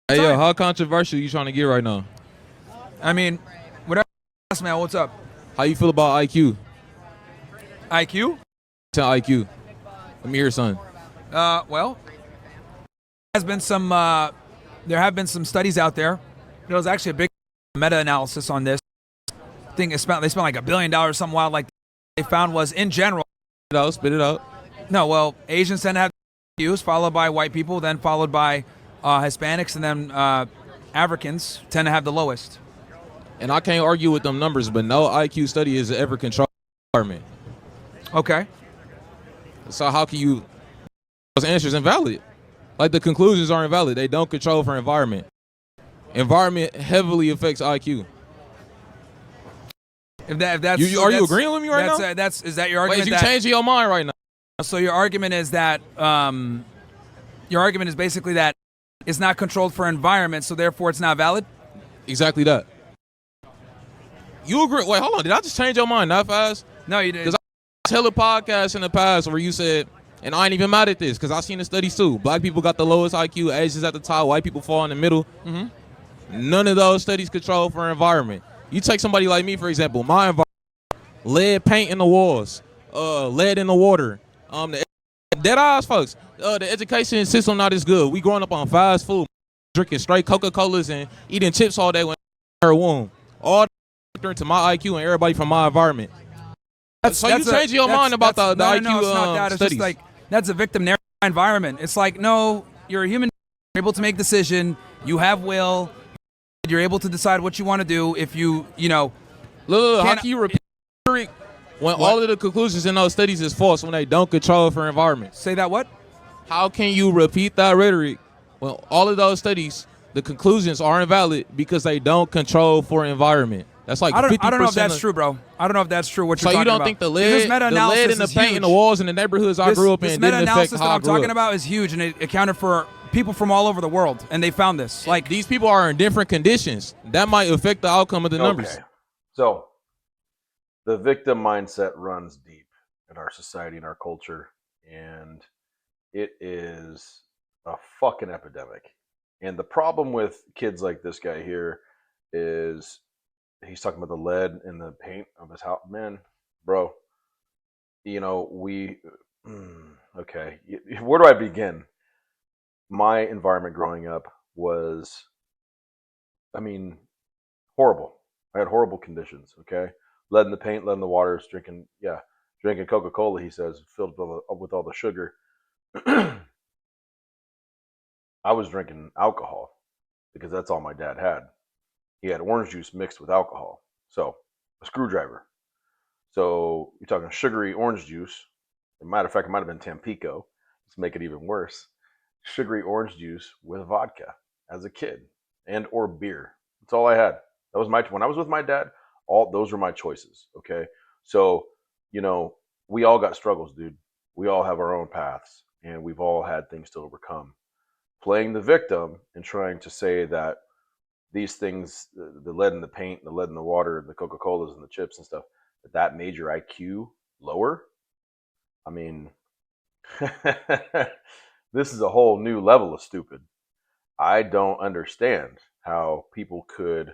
Hey, yo, how controversial you trying to get right now? I mean, whatever, man. What's up? How you feel about IQ? IQ? Tell IQ. Let me hear something. Well, has been some. There have been some studies out there. There was actually a big meta-analysis on this. I think they spent like $1 billion, something wild like that. They found was in general. Spit it out. No, well, Asians tend to have IQs, followed by white people, then followed by Hispanics, and then Africans tend to have the lowest. And I can't argue with them numbers, but no IQ study is ever controlled environment. Okay. So how can you? Those answers invalid. Like the conclusions are invalid. They don't control for environment. Environment heavily affects IQ. If that's Are you agreeing with me right now? Is that your argument? Wait, you changing your mind right now? So your argument is that your argument is basically that it's not controlled for environment, so therefore it's not valid. Exactly that. You agree? Wait, hold on. Did I just change your mind that fast? No, you didn't. Because I tell a podcast in the past where you said, and I ain't even mad at this because I seen the studies too. Black people got the lowest IQ, Asians at the top, white people fall in the middle. Mm-hmm. None of those studies control for environment. You take somebody like me, for example, my environment, lead paint in the walls, lead in the water. Dead eyes, folks. The education system not as good. We growing up on fast food, drinking straight Coca-Colas and eating chips all day when her womb. All into my IQ and everybody from my environment. So you change your mind about the IQ no, it's not that. It's studies. just like that's a victim narrative environment. It's like, no, you're a human. You're able to make decision. You have will. You're able to decide what you want to do. If you know, look, how can you repeat when what? All of the conclusions in those studies is false when they don't control for environment? Say that what? How can you repeat that rhetoric when all of those studies, the conclusions are invalid because they don't control for environment? That's like 50%. I don't know if that's true, bro. I don't know if that's true. What you're talking about. So you don't think the lead in the paint in the walls in the neighborhoods I grew up in didn't affect how I grew up? This meta-analysis that I'm talking about is huge, and it accounted for people from all over the world, and they found this. Like, these people are in different conditions. That might affect the outcome of the numbers. So the victim mindset runs deep in our society and our culture, and it is a fucking epidemic. And the problem with kids like this guy here is he's talking about the lead in the paint of his house. Man, bro, you know, okay, where do I begin? My environment growing up was, I mean, horrible. I had horrible conditions, okay? Lead in the paint, lead in the water, drinking Coca-Cola, he says, filled with all the sugar. I was drinking alcohol because that's all my dad had. He had orange juice mixed with alcohol. So, a screwdriver. So, you're talking sugary orange juice. As a matter of fact, it might have been Tampico. Let's make it even worse. Sugary orange juice with vodka as a kid and or beer. That's all I had. That was when I was with my dad, all those were my choices, okay? So, you know, we all got struggles, dude. We all have our own paths and we've all had things to overcome. Playing the victim and trying to say that these things, the lead in the paint, the lead in the water, the Coca-Colas and the chips and stuff, that made your IQ lower. I mean, this is a whole new level of stupid. I don't understand how people could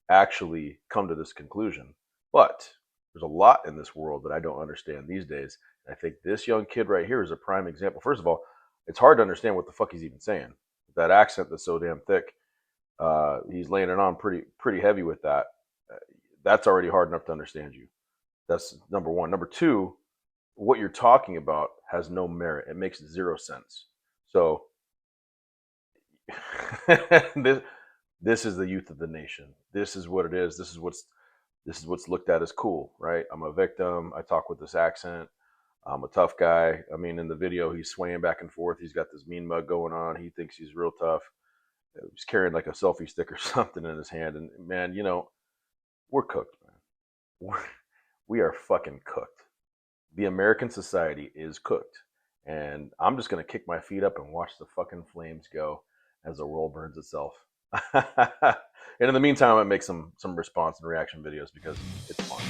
actually come to this conclusion. But there's a lot in this world that I don't understand these days. And I think this young kid right here is a prime example. First of all, it's hard to understand what the fuck he's even saying. That accent that's so damn thick. He's laying it on pretty heavy with that. That's already hard enough to understand you. That's number one. Number two, what you're talking about has no merit. It makes zero sense. So this is the youth of the nation. This is what it is. This is what's looked at as cool, right? I'm a victim. I talk with this accent. I'm a tough guy. I mean, in the video, he's swaying back and forth. He's got this mean mug going on. He thinks he's real tough. He's carrying like a selfie stick or something in his hand. And man, you know, we're cooked, man. We are fucking cooked. The American society is cooked. And I'm just going to kick my feet up and watch the fucking flames go as the world burns itself. And in the meantime, I make some response and reaction videos because it's fun.